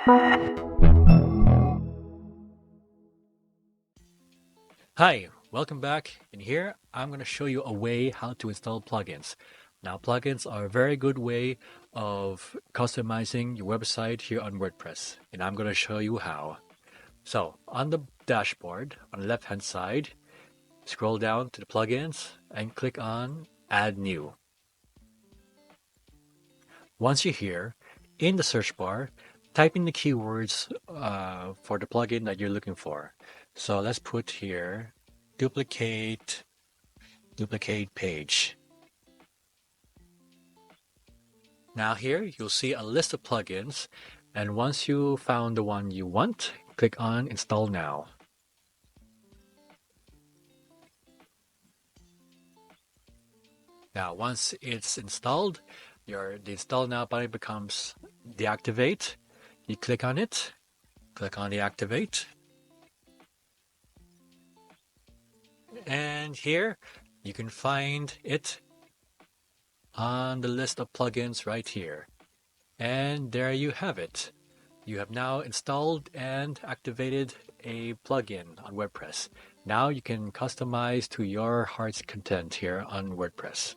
Hi, welcome back. In here, I'm going to show you a way how to install plugins. Now, plugins are a very good way of customizing your website here on WordPress, and I'm going to show you how. So, on the dashboard, on the left-hand side, scroll down to the plugins and click on Add New. Once you're here, in the search bar, type in the keywords for the plugin that you're looking for. So let's put here duplicate page. Now here you'll see a list of plugins, and once you found the one you want, click on Install Now. Now once it's installed, the Install Now button becomes deactivate. You click on it, click on deactivate, and here you can find it on the list of plugins right here. And there you have it. You have now installed and activated a plugin on WordPress. Now you can customize to your heart's content here on WordPress.